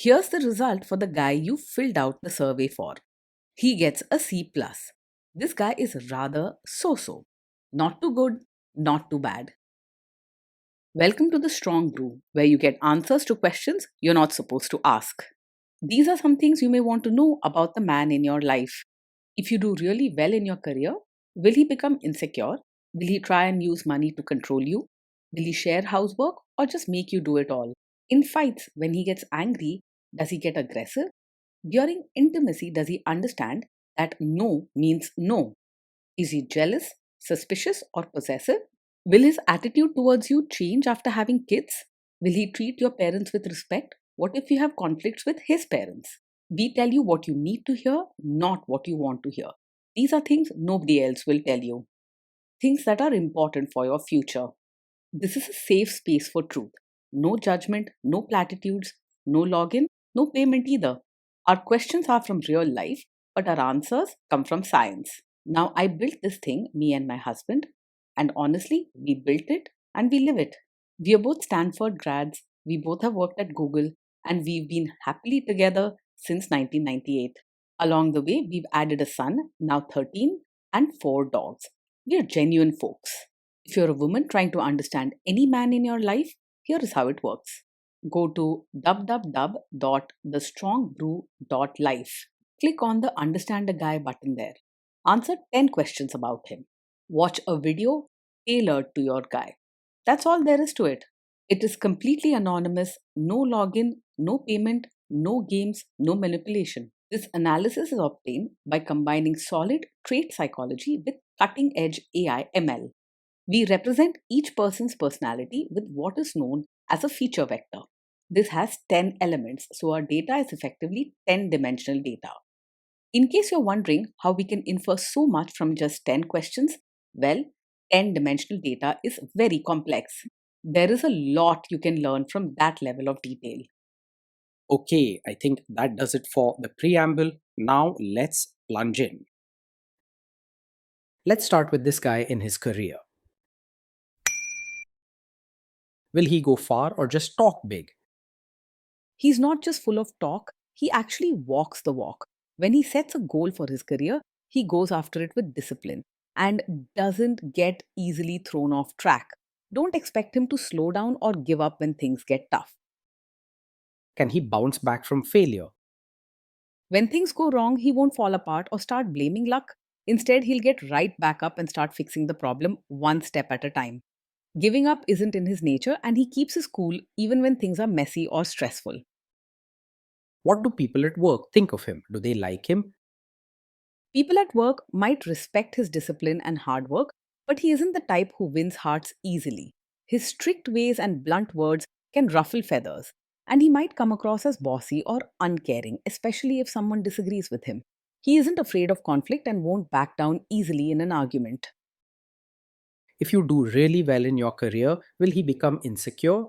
Here's the result for the guy you filled out the survey for. He gets a C+. plus. This guy is rather so-so. Not too good, not too bad. Welcome to the Strong Brew, where you get answers to questions you're not supposed to ask. These are some things you may want to know about the man in your life. If you do really well in your career, will he become insecure? Will he try and use money to control you? Will he share housework or just make you do it all? In fights, when he gets angry, does he get aggressive? During intimacy, does he understand that no means no? Is he jealous, suspicious, or possessive? Will his attitude towards you change after having kids? Will he treat your parents with respect? What if you have conflicts with his parents? We tell you what you need to hear, not what you want to hear. These are things nobody else will tell you. Things that are important for your future. This is a safe space for truth. No judgment, no platitudes, no login, no payment either. Our questions are from real life, but our answers come from science. Now, I built this thing, me and my husband, and honestly, we built it and we live it. We are both Stanford grads, we both have worked at Google, and we've been happily together since 1998. Along the way, we've added a son, now 13, and 4 dogs. We are genuine folks. If you're a woman trying to understand any man in your life, here is how it works. Go to www.thestrongbrew.life. Click on the Understand a Guy button there. Answer 10 questions about him. Watch a video tailored to your guy. That's all there is to it. It is completely anonymous, no login, no payment, no games, no manipulation. This analysis is obtained by combining solid trait psychology with cutting edge AI ML. We represent each person's personality with what is known as a feature vector. This has 10 elements, so our data is effectively 10-dimensional data. In case you're wondering how we can infer so much from just 10 questions, well, 10-dimensional data is very complex. There is a lot you can learn from that level of detail. Okay, I think that does it for the preamble. Now let's plunge in. Let's start with this guy in his career. Will he go far or just talk big? He's not just full of talk, he actually walks the walk. When he sets a goal for his career, he goes after it with discipline and doesn't get easily thrown off track. Don't expect him to slow down or give up when things get tough. Can he bounce back from failure? When things go wrong, he won't fall apart or start blaming luck. Instead, he'll get right back up and start fixing the problem one step at a time. Giving up isn't in his nature, and he keeps his cool even when things are messy or stressful. What do people at work think of him? Do they like him? People at work might respect his discipline and hard work, but he isn't the type who wins hearts easily. His strict ways and blunt words can ruffle feathers, and he might come across as bossy or uncaring, especially if someone disagrees with him. He isn't afraid of conflict and won't back down easily in an argument. If you do really well in your career, will he become insecure?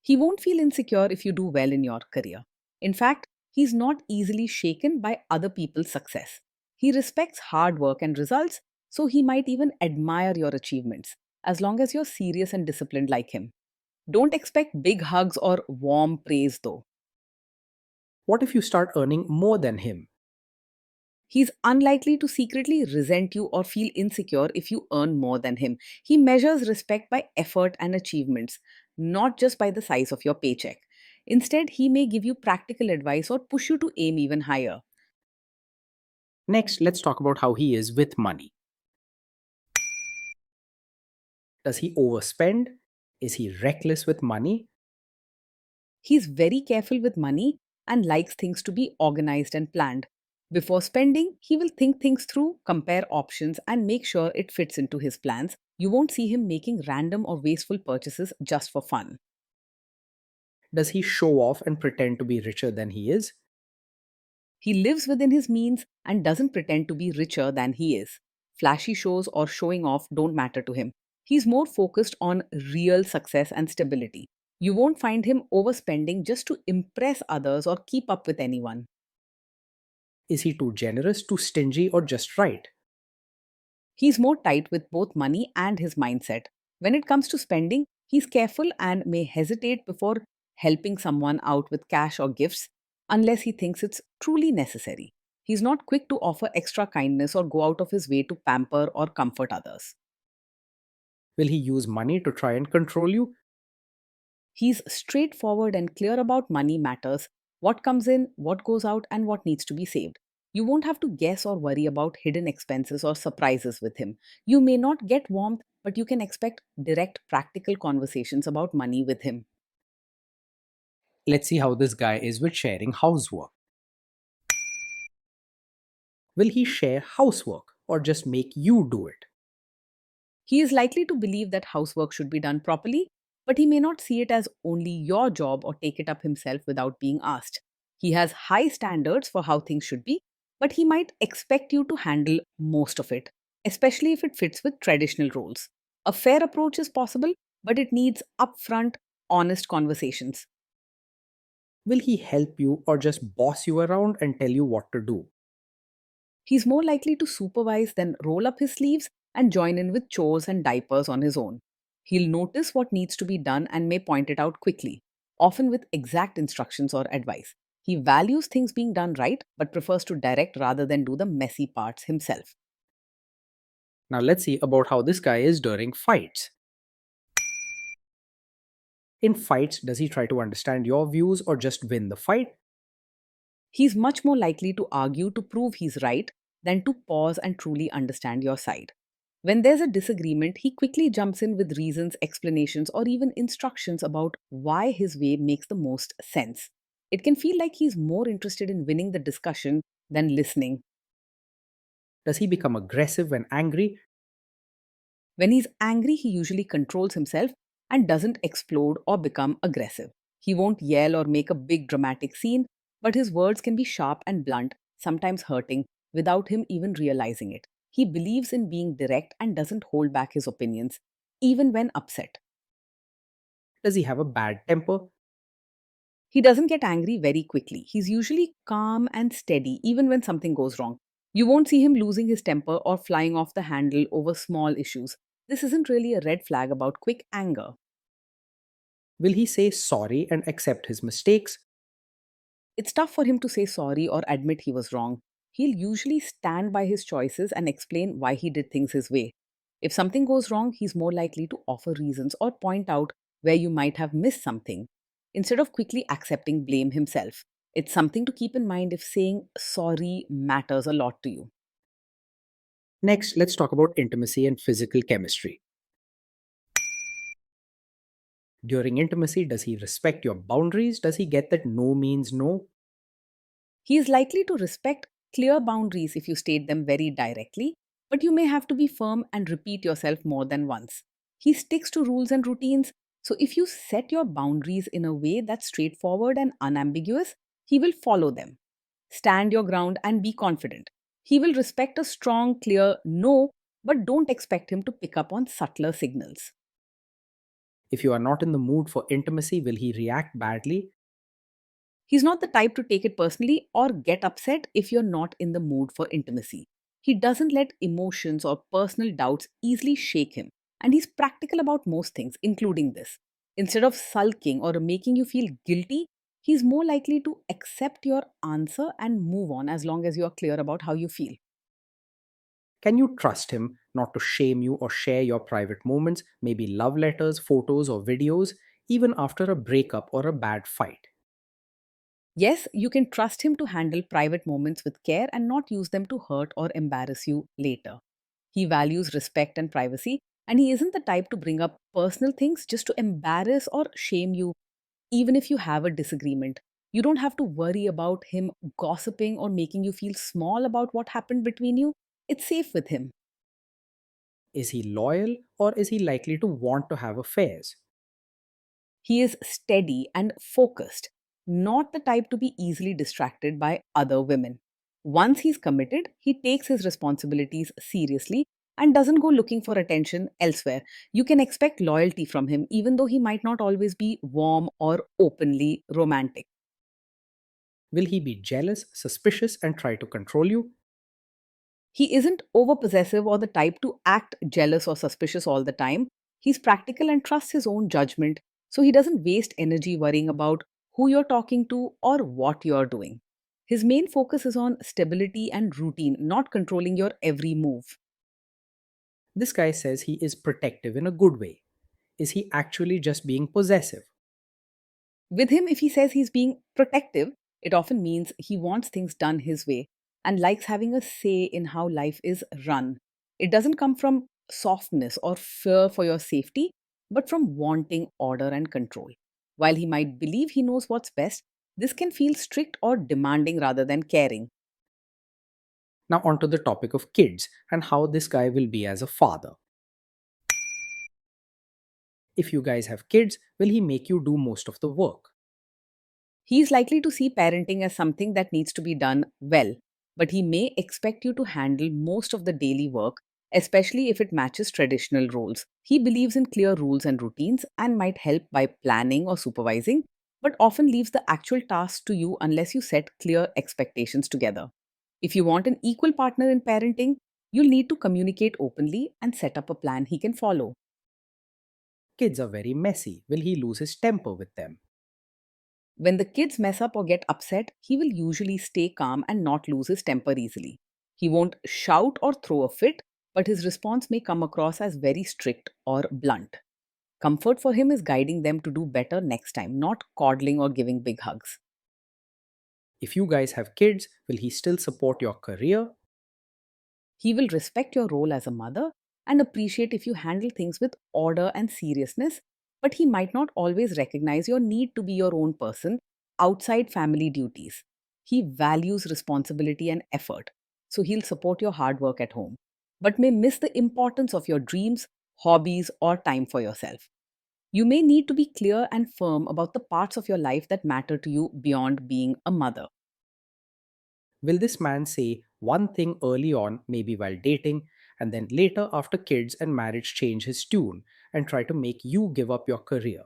He won't feel insecure if you do well in your career. In fact, he's not easily shaken by other people's success. He respects hard work and results, so he might even admire your achievements, as long as you're serious and disciplined like him. Don't expect big hugs or warm praise though. What if you start earning more than him? He's unlikely to secretly resent you or feel insecure if you earn more than him. He measures respect by effort and achievements, not just by the size of your paycheck. Instead, he may give you practical advice or push you to aim even higher. Next, let's talk about how he is with money. Does he overspend? Is he reckless with money? He's very careful with money and likes things to be organized and planned. Before spending, he will think things through, compare options, and make sure it fits into his plans. You won't see him making random or wasteful purchases just for fun. Does he show off and pretend to be richer than he is? He lives within his means and doesn't pretend to be richer than he is. Flashy shows or showing off don't matter to him. He's more focused on real success and stability. You won't find him overspending just to impress others or keep up with anyone. Is he too generous, too stingy, or just right? He's more tight with both money and his mindset. When it comes to spending, he's careful and may hesitate before helping someone out with cash or gifts unless he thinks it's truly necessary. He's not quick to offer extra kindness or go out of his way to pamper or comfort others. Will he use money to try and control you? He's straightforward and clear about money matters, what comes in, what goes out, and what needs to be saved. You won't have to guess or worry about hidden expenses or surprises with him. You may not get warmth, but you can expect direct, practical conversations about money with him. Let's see how this guy is with sharing housework. Will he share housework or just make you do it? He is likely to believe that housework should be done properly, but he may not see it as only your job or take it up himself without being asked. He has high standards for how things should be, but he might expect you to handle most of it, especially if it fits with traditional roles. A fair approach is possible, but it needs upfront, honest conversations. Will he help you or just boss you around and tell you what to do? He's more likely to supervise than roll up his sleeves and join in with chores and diapers on his own. He'll notice what needs to be done and may point it out quickly, often with exact instructions or advice. He values things being done right but prefers to direct rather than do the messy parts himself. Now let's see about how this guy is during fights. In fights, does he try to understand your views or just win the fight? He's much more likely to argue to prove he's right than to pause and truly understand your side. When there's a disagreement, he quickly jumps in with reasons, explanations, or even instructions about why his way makes the most sense. It can feel like he's more interested in winning the discussion than listening. Does he become aggressive when angry? When he's angry, he usually controls himself and doesn't explode or become aggressive. He won't yell or make a big dramatic scene, but his words can be sharp and blunt, sometimes hurting, without him even realizing it. He believes in being direct and doesn't hold back his opinions, even when upset. Does he have a bad temper? He doesn't get angry very quickly. He's usually calm and steady, even when something goes wrong. You won't see him losing his temper or flying off the handle over small issues. This isn't really a red flag about quick anger. Will he say sorry and accept his mistakes? It's tough for him to say sorry or admit he was wrong. He'll usually stand by his choices and explain why he did things his way. If something goes wrong, he's more likely to offer reasons or point out where you might have missed something, instead of quickly accepting blame himself. It's something to keep in mind if saying sorry matters a lot to you. Next, let's talk about intimacy and physical chemistry. During intimacy, does he respect your boundaries? Does he get that no means no? He is likely to respect clear boundaries if you state them very directly, but you may have to be firm and repeat yourself more than once. He sticks to rules and routines, so if you set your boundaries in a way that's straightforward and unambiguous, he will follow them. Stand your ground and be confident. He will respect a strong, clear no, but don't expect him to pick up on subtler signals. If you are not in the mood for intimacy, will he react badly? He's not the type to take it personally or get upset if you're not in the mood for intimacy. He doesn't let emotions or personal doubts easily shake him, and he's practical about most things, including this. Instead of sulking or making you feel guilty, he's more likely to accept your answer and move on as long as you're clear about how you feel. Can you trust him not to shame you or share your private moments, maybe love letters, photos, or videos, even after a breakup or a bad fight? Yes, you can trust him to handle private moments with care and not use them to hurt or embarrass you later. He values respect and privacy, and he isn't the type to bring up personal things just to embarrass or shame you, even if you have a disagreement. You don't have to worry about him gossiping or making you feel small about what happened between you. It's safe with him. Is he loyal or is he likely to want to have affairs? He is steady and focused, not the type to be easily distracted by other women. Once he's committed, he takes his responsibilities seriously and doesn't go looking for attention elsewhere. You can expect loyalty from him, even though he might not always be warm or openly romantic. Will he be jealous, suspicious, and try to control you? He isn't over possessive or the type to act jealous or suspicious all the time. He's practical and trusts his own judgment, So he doesn't waste energy worrying about who you're talking to or what you're doing. His main focus is on stability and routine, not controlling your every move. This guy says he is protective in a good way. Is he actually just being possessive? With him, if he says he's being protective, it often means he wants things done his way and likes having a say in how life is run. It doesn't come from softness or fear for your safety, but from wanting order and control. While he might believe he knows what's best, this can feel strict or demanding rather than caring. Now, onto the topic of kids and how this guy will be as a father. If you guys have kids, will he make you do most of the work? He is likely to see parenting as something that needs to be done well, but he may expect you to handle most of the daily work, especially if it matches traditional roles. He believes in clear rules and routines and might help by planning or supervising, but often leaves the actual tasks to you unless you set clear expectations together. If you want an equal partner in parenting, you'll need to communicate openly and set up a plan he can follow. Kids are very messy. Will he lose his temper with them? When the kids mess up or get upset, he will usually stay calm and not lose his temper easily. He won't shout or throw a fit, but his response may come across as very strict or blunt. Comfort for him is guiding them to do better next time, not coddling or giving big hugs. If you guys have kids, will he still support your career? He will respect your role as a mother and appreciate if you handle things with order and seriousness, but he might not always recognize your need to be your own person outside family duties. He values responsibility and effort, so he'll support your hard work at home, but may miss the importance of your dreams, hobbies, or time for yourself. You may need to be clear and firm about the parts of your life that matter to you beyond being a mother. Will this man say one thing early on, maybe while dating, and then later after kids and marriage change his tune and try to make you give up your career?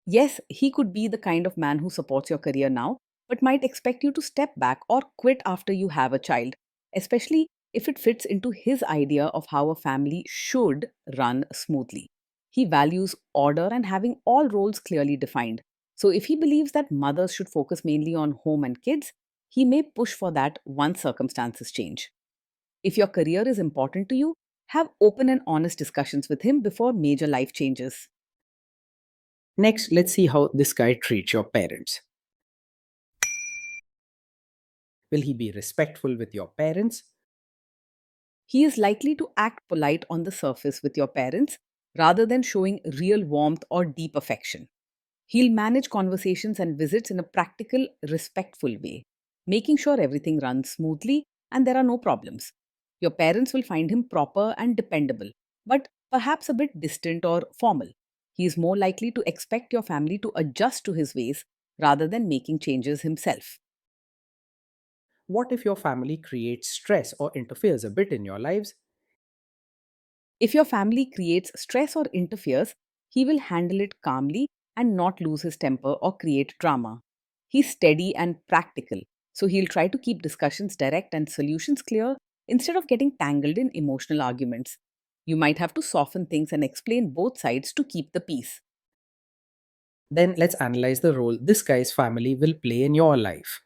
Yes, he could be the kind of man who supports your career now, but might expect you to step back or quit after you have a child, especially if it fits into his idea of how a family should run smoothly. He values order and having all roles clearly defined. So, if he believes that mothers should focus mainly on home and kids, he may push for that once circumstances change. If your career is important to you, have open and honest discussions with him before major life changes. Next, let's see how this guy treats your parents. Will he be respectful with your parents? He is likely to act polite on the surface with your parents rather than showing real warmth or deep affection. He'll manage conversations and visits in a practical, respectful way, making sure everything runs smoothly and there are no problems. Your parents will find him proper and dependable, but perhaps a bit distant or formal. He is more likely to expect your family to adjust to his ways rather than making changes himself. What if your family creates stress or interferes a bit in your lives? If your family creates stress or interferes, he will handle it calmly and not lose his temper or create drama. He's steady and practical, so he'll try to keep discussions direct and solutions clear instead of getting tangled in emotional arguments. You might have to soften things and explain both sides to keep the peace. Then let's analyze the role this guy's family will play in your life.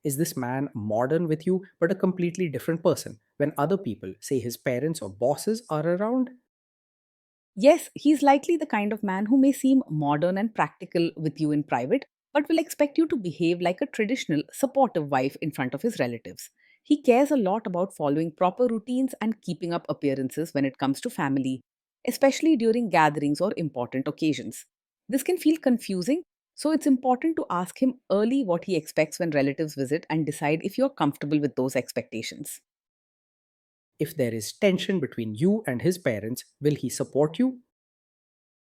Is this man modern with you but a completely different person when other people, say his parents or bosses, are around? Yes, he's likely the kind of man who may seem modern and practical with you in private, but will expect you to behave like a traditional, supportive wife in front of his relatives. He cares a lot about following proper routines and keeping up appearances when it comes to family, especially during gatherings or important occasions. This can feel confusing, so it's important to ask him early what he expects when relatives visit and decide if you're comfortable with those expectations. If there is tension between you and his parents, will he support you?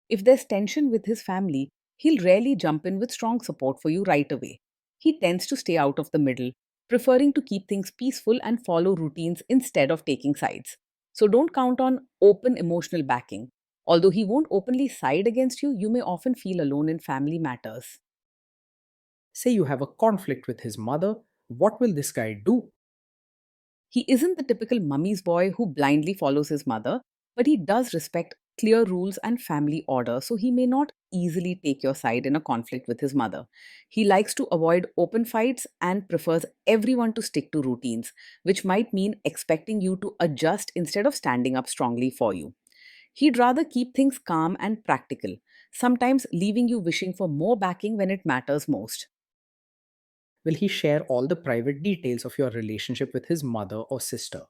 If there's tension with his family, he'll rarely jump in with strong support for you right away. He tends to stay out of the middle, preferring to keep things peaceful and follow routines instead of taking sides. So don't count on open emotional backing. Although he won't openly side against you, you may often feel alone in family matters. Say you have a conflict with his mother, what will this guy do? He isn't the typical mummy's boy who blindly follows his mother, but he does respect clear rules and family order, so he may not easily take your side in a conflict with his mother. He likes to avoid open fights and prefers everyone to stick to routines, which might mean expecting you to adjust instead of standing up strongly for you. He'd rather keep things calm and practical, sometimes leaving you wishing for more backing when it matters most. Will he share all the private details of your relationship with his mother or sister?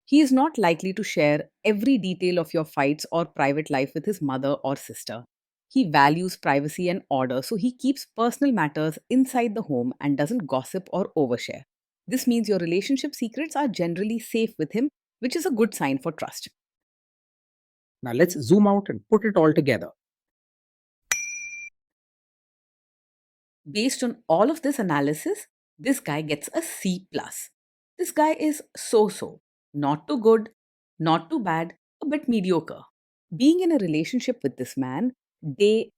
He is not likely to share every detail of your fights or private life with his mother or sister. He values privacy and order, so he keeps personal matters inside the home and doesn't gossip or overshare. This means your relationship secrets are generally safe with him, which is a good sign for trust. Now let's zoom out and put it all together. Based on all of this analysis, this guy gets a C plus. This guy is so, not too good, not too bad, a bit mediocre. Being in a relationship with this man, day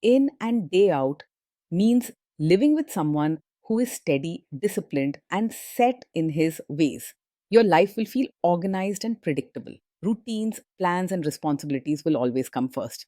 in and day out, means living with someone who is steady, disciplined, and set in his ways. Your life will feel organized and predictable. Routines, plans, and responsibilities will always come first.